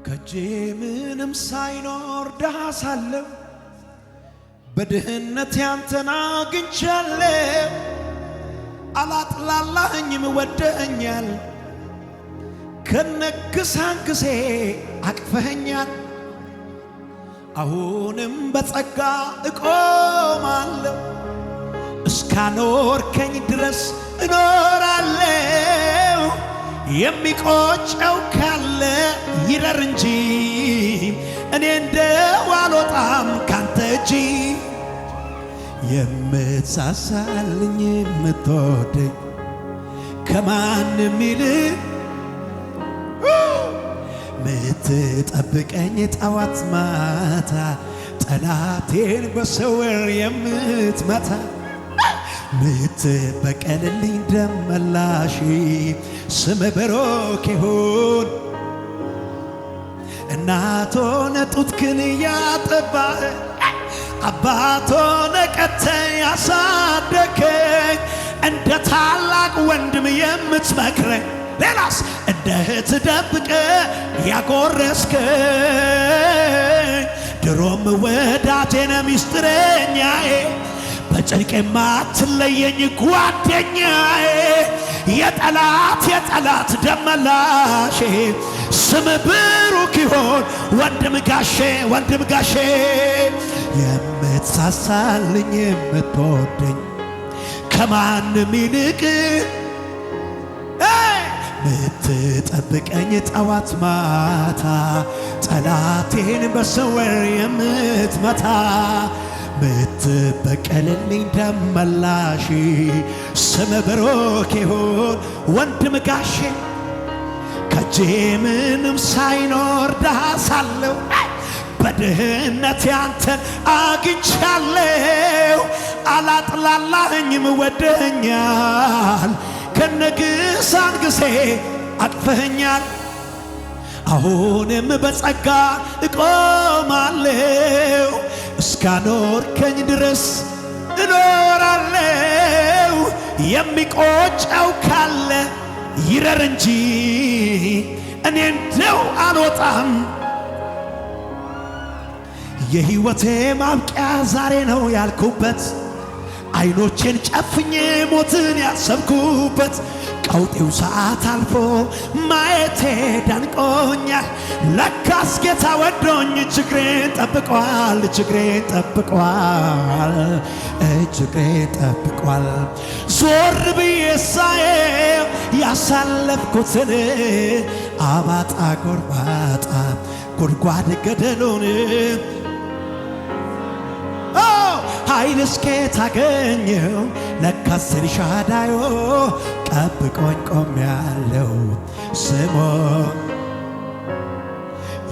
ከጄ ምንም ሳይኖር ደሃ ሳለሁ በድህነት ያንተን አግኝቻለሁ። አላጥላላኸኝም ወደኸኛል፣ ከነግሳንግሴ አቅፈኸኛል። አሁንም በጸጋ እቆማለሁ፣ እስካኖርከኝ ድረስ እኖራለሁ። የሚቆጨው ካለ ይረር እንጂ እኔ እንደው አልወጣም ካንተ እጅ። የምትሳሳልኝ የምትወደኝ ከማንም ይልቅ ምትጠብቀኝ ጠዋት ማታ ጠላቴን በስውር የምትመታ ምትበቀልልኝ ደም መላሽ ስም ብሩክ ይሁን። እናት ሆነ ጡትክን ያጠባህ አባት ሆነ ቀተህ ያሳደከኝ እንደ ታላቅ ወንድም የምትመክረኝ ሌላስ እንደ እህት ደብቀህ ያጎረስከኝ ድሮም ወዳጄ ነህ ሚስጥረኛዬ በጭንቄ የማትለየኝ ጓደኛዬ የጠላት ደም መላሼ ስም ብሩክ ይሁን ወንድም ጋሼ የምትሳሳልኝ የምትወደኝ ከማንም ይልቅ ምትጠብቀኝ ጠዋት ማታ ጠላቴን በስውር የምትመታ ምትበቀልልኝ ደም መላሽ ስም ብሩክ ይሁን ወንድም ጋሼ ከጄ ምንም ሳይኖር ደሃ ሳለሁ በድህነት ያንተን አግኝቻለሁ። አላጥላላኸኝም ወደኸኛል፣ ከነግሳንግሴ አቅፈኸኛል። አሁንም በጸጋ እቆማለሁ፣ እስካኖርከኝ ድረስ እኖራለሁ። የሚቆጨው ካለ ይረር እንጂ እኔ እንደው አልወጣም። የሕይወቴ ማብቂያ ዛሬ ነው ያልኩበት፣ አይኖቼን ጨፍኜ ሞትን ያሰብኩበት ቀውጤው ሰዓት አልፎ ማየቴ ደንቆኛል። ለካስ ጌታ ወዶኝ እጅግሬን ጠብቋል። ዞር ብዬ ሳየው ያሳለፍኩትን አባጣ ጎርባጣ ጉድጓድ ገደሉን ኃይል እስኬት አገኘው ለካስ ኤልሻዳይ ጠብቆኝ ቆሜያለሁ። ስሙ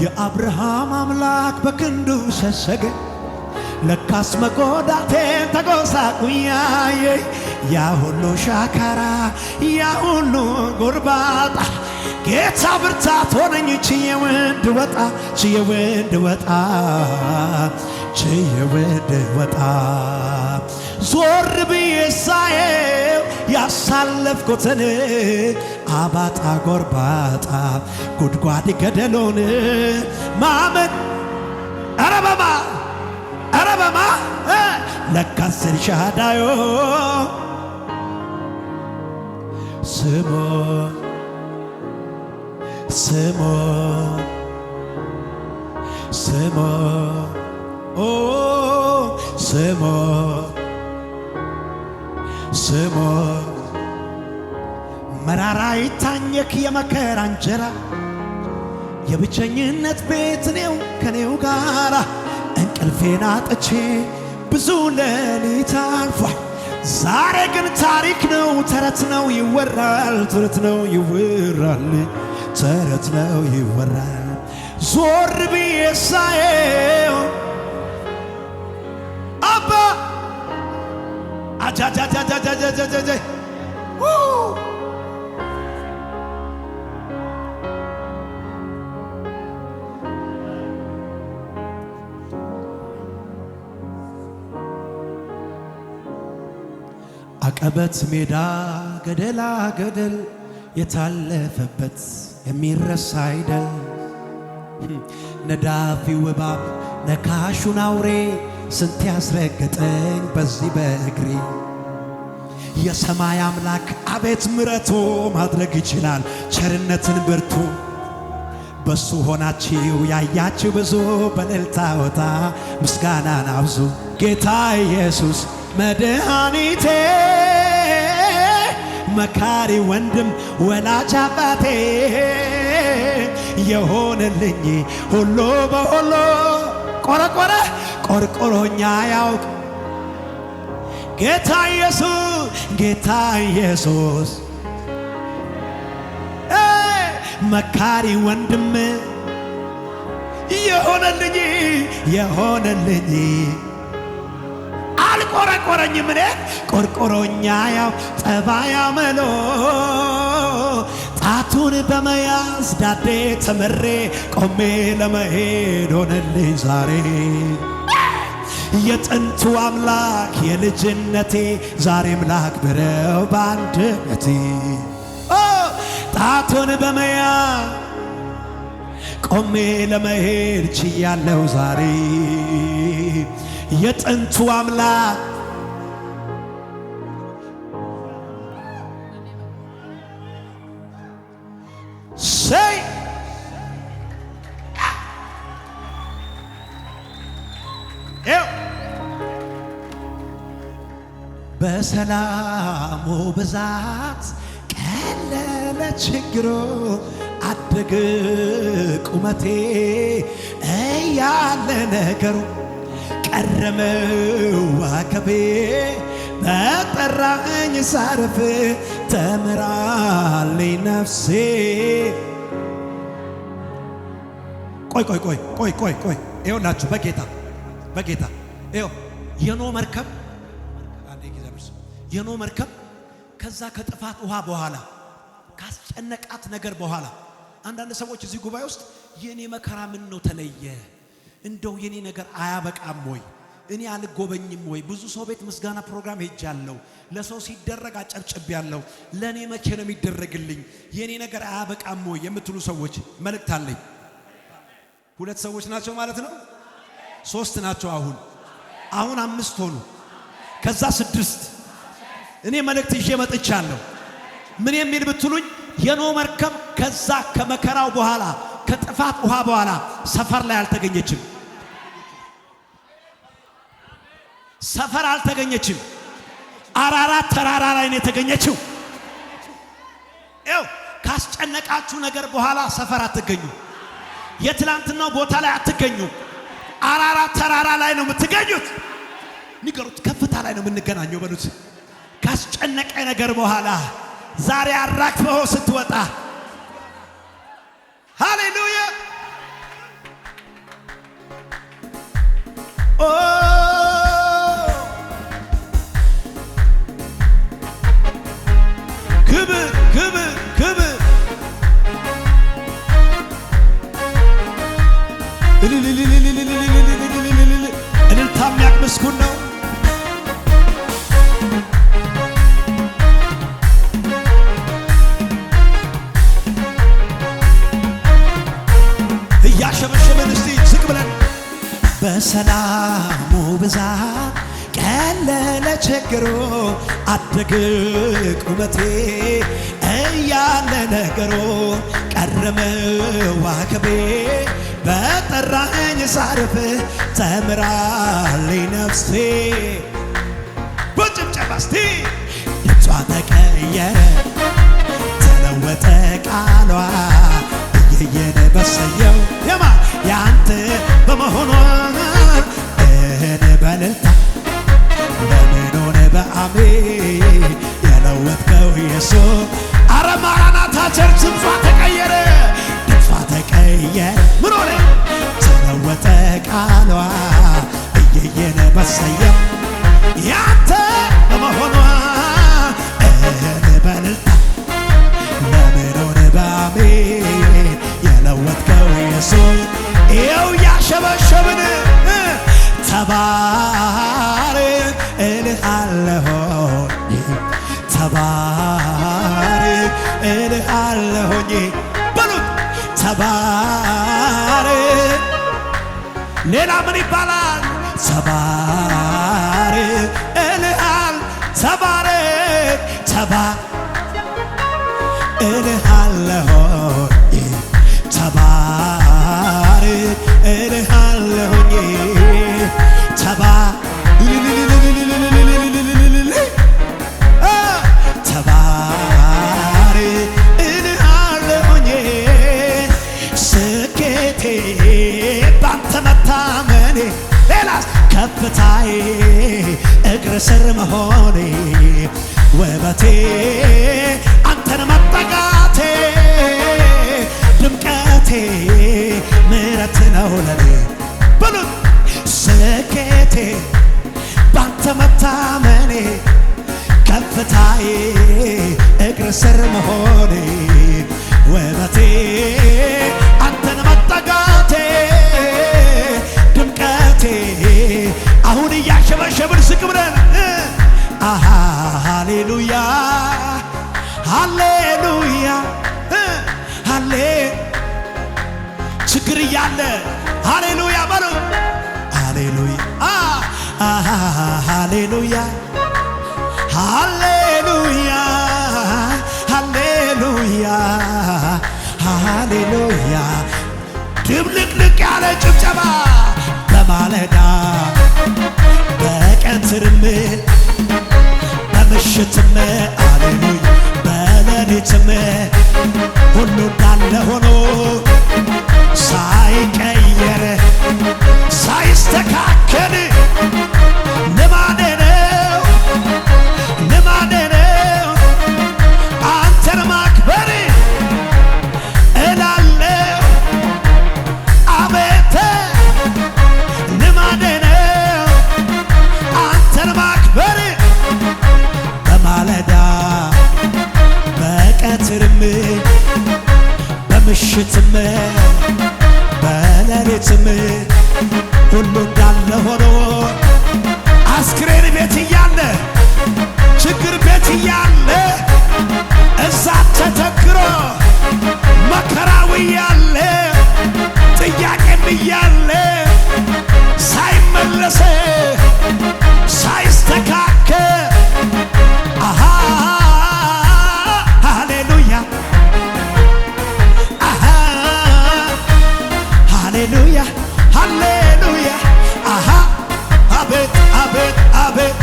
የአብርሃም አምላክ በክንዱ ሸሸገ፣ ለካስ መጎዳቴን ተጎሳቁያዬ ያ ሁሉ ሻካራ ያ ሁሉ ጎርባጣ ጌታ ብርታት ሆነኝ ችዬ ወንድ ወጣ ዞር ብዬ ሳየው ያሳለፍኩትን አባጣ ጎርባጣ ጉድጓድ ገደሉን ማመን ኧረ በማ ለካስ ኤልሻዳይ ስሙ መራራ ይታኘክ የመከራ እንጀራ የብቸኝነት ቤት ከኔው ጋራ እንቅልፌን አጥቼ ብዙ ሌሊት አልፏል። ዛሬ ግን ታሪክ ነው ተረት ነው ይወራል። ዞር ብዬ ሳየው አባ አጃጃጃጃጃጃጃ አቀበት ሜዳ ገደላ ገደል የታለፈበት የሚረሳ አይደል ነዳፊው እባብ ነካሹን አውሬ ስንት ያስረገጠኝ በዚህ በእግሬ የሰማይ አምላክ አቤት ምሕረቱ ማድረግ ይችላል ቸርነትን ብርቱ በሱ ሆናችሁ ያያችሁ ብዙ በእልልታ ወጣ ምስጋናን አብዙ ጌታ ኢየሱስ መድኃኒቴ መካሪ ወንድም ወላጅ አባቴ የሆነልኝ ሁሉ በሁሉ ቆርቆሮኛ ያውቅ ጌታ ኢየሱስ መካሪ ወንድም የሆነልኝ አልቆረቆረኝም እኔ ቆርቆሮኛ ያው ጠባያ መሎ ጣቱን በመያዝ ዳዴ ተመሬ ቆሜ ለመሄድ ሆነልኝ ዛሬ የጥንቱ አምላክ የልጅነቴ ዛሬም ላክብረው በአንድነቴ ጣቱን በመያዝ ቆሜ ለመሄድ ችያለሁ ዛሬ የጥንቱ አምላክ ሰይ በሰላሙ ብዛት ቀለለ ችግሩ አደገ ቁመቴ እያለ ነገሩ ቀረመው ዋከቤ በጠራኝ ሳርፍ ተምራለኝ ነፍሴ ቆይ ይኸውላችሁ በጌታ ይኸው የኖ መርከብ ከዛ ከጥፋት ውሃ በኋላ ካስጨነቃት ነገር በኋላ አንዳንድ ሰዎች እዚህ ጉባኤ ውስጥ የኔ መከራ ምን ነው ተለየ እንደው የኔ ነገር አያበቃም ወይ እኔ አልጎበኝም ወይ ብዙ ሰው ቤት ምስጋና ፕሮግራም ሄጃለሁ ለሰው ሲደረግ አጨብጭቤያለሁ ለኔ መቼ ነው የሚደረግልኝ የኔ ነገር አያበቃም ወይ የምትሉ ሰዎች መልእክት አለኝ ሁለት ሰዎች ናቸው ማለት ነው ሶስት ናቸው አሁን አምስት ሆኑ ከዛ ስድስት እኔ መልእክት ይዤ መጥቻለሁ ምን የሚል ብትሉኝ የኖ መርከብ ከዛ ከመከራው በኋላ ከጥፋት ውሃ በኋላ ሰፈር ላይ አልተገኘችም አራራት ተራራ ላይ ነው የተገኘችው ካስጨነቃችሁ ነገር በኋላ ሰፈር አትገኙ የትላንትናው ቦታ ላይ አትገኙ አራራት ተራራ ላይ ነው የምትገኙት ንገሩት ከፍታ ላይ ነው የምንገናኘው በሉት ካስጨነቀ ነገር በኋላ ዛሬ አራክፈው ስትወጣ ሃሌሉያ ክብር እልልታ የሚያቅምስኩን ነው እያሸበሸበን እስቲ ዝቅ ብለን በሰላሙ ብዛት ቀለለ ችግሩ አደገ ቁመቴ እያለ ነገሩ ቀረመ ዋከቤ በጠራኝ ሳርፍ ተምራለኝ ነፍሴ በጭብጨባ እስቲ ድምጿ ተቀየረ ተለወጠ ቃሏ እየየነ በሰየው ያንተ በመሆኗ በእልልታ ለምን ሆነ በአሜን የለወጥከው ኢየሱስ አረ ማራናታ ቸርች ድምጿ ተቀየረ ምን ሆነ ተለወጠ ቃሏ እየየነ በሰየው ያንተ በመሆኗ በእልልታ ለምን ሆነ በአሜን የለወጥከው ኢየሱስ ይኸው ያሸበሸብን ተባረክ እልሃለሁ ተባረክ እልሃለሁኝ በሉት ተባረክ ሌላ ምን ይባላል? ተባረክ እልሃል ተባረክ እልሃለሁ ተባረክ እልሃለሁኝ ተባረክ እልሃለሁኝ ስኬቴ ባንተ መታመኔ ሌላስ ከፍታዬ እግር ስር መሆኔ ውበቴ አንተን መጠጋቴ ድምቀቴ ምሕረት ነው ለኔ በሉት ስኬቴ ባንተ መታመኔ ከፍታዬ እግር ስር መሆኔ ውበቴ አንተን መጠጋቴ ድምቀቴ አሁን እያሸበሸብን ዝቅ ብለን ሃሌሉያ ሃሌሉያ ሃሌ ችግር እያለ ሃሌሉያ በሉ ሃሌሉያ ሃሌሉያ ሃሌሉያ ሃሌሉያ ሃሌሉያ ድብልቅልቅ ያለ ጭብጨባ በማለዳ በቀትርም በምሽትም ሃሌሉያ በሌሊትም ሁሉ እንዳለ ሆኖ ሳይቀየር ሳይስተካከል ልማዴ ነው አንተን ማክበር እላለሁ አቤት ልማዴ ነው አንተን ማክበር በማለዳ በቀትርም በምሽትም በሌሊትም ሁሉ እንዳለ ሆኖ አስክሬን ቤት እያለ ችግር ቤት እያለ እሳት ተተክሮ መከራው እያለ ጥያቄም እያለ ሳይመለስ ሳይስተካከል ሃሌሉያ ሃሌሉያ ሃሌሉያ አቤት አቤት አቤት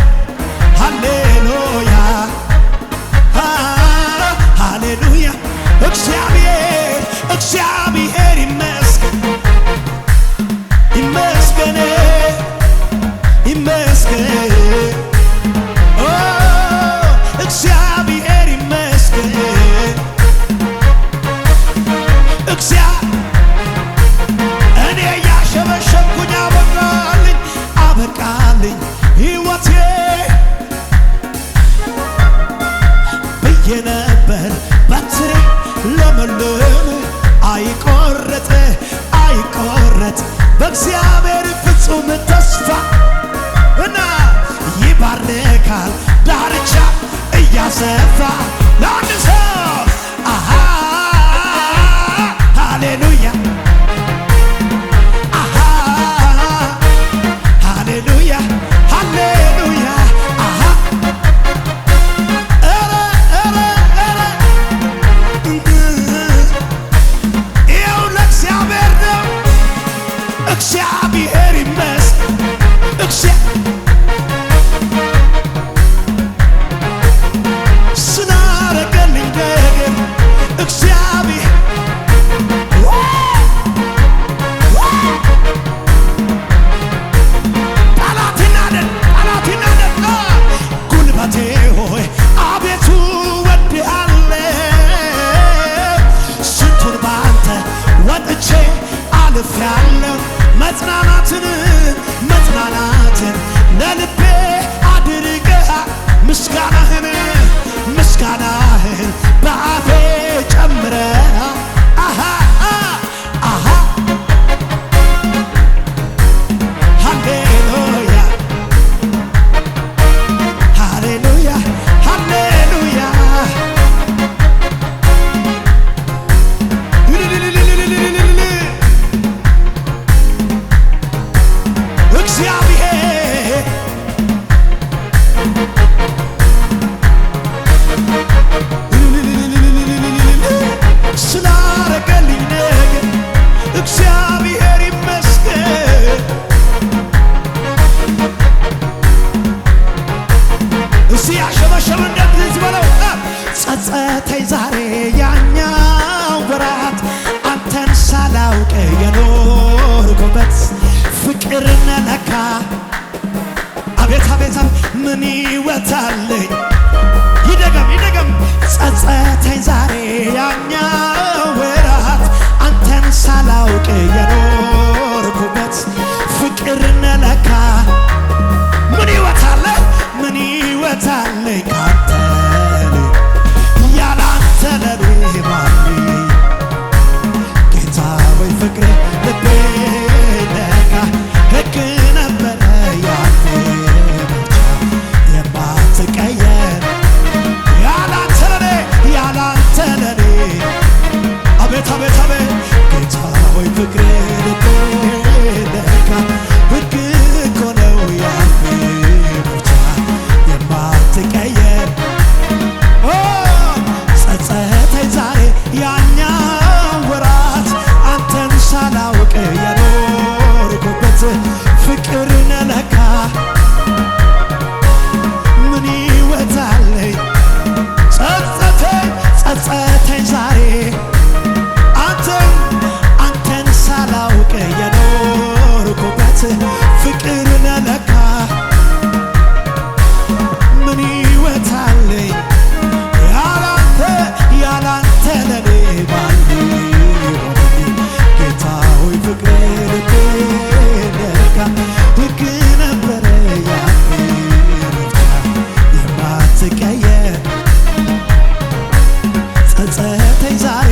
ሃሌሉያ ሃሌሉያ እግዚአብሔር እግዚአብሔር ይመስገን ይመስገን ይመስገን እግዚአብሔር ይመስገን እኔ ያሸበሸብኩኝ አበቃልኝ ሕይወቴ ብዬ ነበር በትሬ ለመለም አይቆረጥ በእግዚአብሔር ፍጹም ተስፋ እና ይባርካል ዳርቻ እያሰፋ ለአንድ ሰው ሃሌሉያ ሃሌሉያ ሃሌሉያ ይኸው ለእግዚአብሔር ነው እግዚአብሔር ይመስገን ስላረገልኝ ነገር እግዚአብሔር ጉልበቴ ሆይ አቤቱ ወድሃለሁ ስንቱን ባንተ ወጥቼ አልፌአለሁ መጽናናትን ለልቤ አድርገሃል ምስጋናህን በአፌ ጨምረሃል ሃሌሉያ ሃሌሉያ ሃሌሉያ ሳላውቅ የኖርኩበት ፍቅርን ለካ አቤት አቤት ምን ይወታለኝ ይደገም ጸጸተኝ ዛሬ ያኛው ወራት አንተን ሳላውቅ የኖርኩበት ፍቅርን ለካ ምን ይወታለኝ ካንተ ያላንተ ለኔ ማን ጌታ ወይ ፍቅር ልቤ ነካ ሕግ ነበረ ያንተ ብቻ የማትቀየር ያላንተ ለኔ አቤት ጌታ ወይ ፍቅር ልቤ ነካ ሕግ እኮ ነው ያንተ ብቻ የማትቀየር ጸጸተኝ ዛሬ ያኛው ወራት አንተን ሳላውቅ የኖርኩበት ፍቅርን ለካ ምን ይወታለኝ ጸጸተኝ ዛሬ አንተን ሳላውቅ የኖርኩበት ፍቅርን ለካ ምን ይወታለኝ ያላንተ ለኔ ማን ሆነኝ ጌታ ሆይ ፍቅር ልቤ ነካ ሕግ ነበረ ያንተ ብቻ የማትቀየር ጸጸተኝ ዛሬ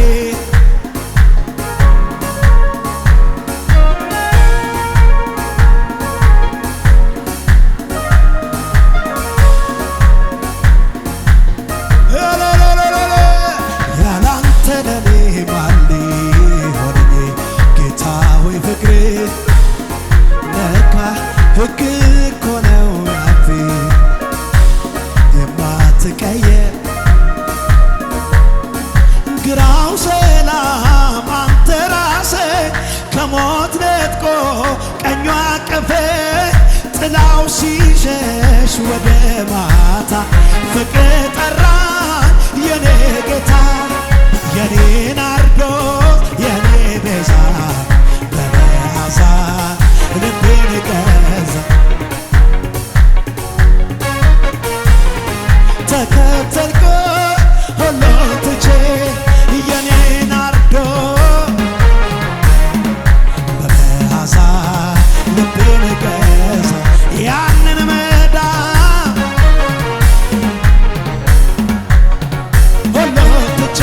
ሕግ እኮ ነው ያንተ የማትቀየር ግራው ሰላም አንተ ራስህ ከሞት ነጥቆ ቀኙ አቀፈ ጥላው ሲሸሽ ወደ ማታ ፍቅር ጠራኝ የኔ ጌታ የኔ ናርዶስ የኔ ቤዛ በመዓዛ ልቤን ገዛ ተከተልኩ ሁሉን ትቼ የኔ ናርዶስ በመዓዛ ልቤን ገዛ ያንን መዳን ሁሉን ትቼ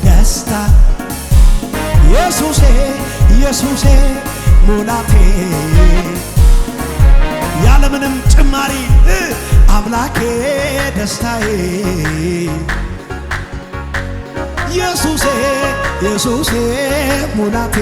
ደስታ ኢየሱሴ ሙላቴ ያለምንም ጭማሪ አምላኬ ደስታዬ ኢየሱሴ ሙላቴ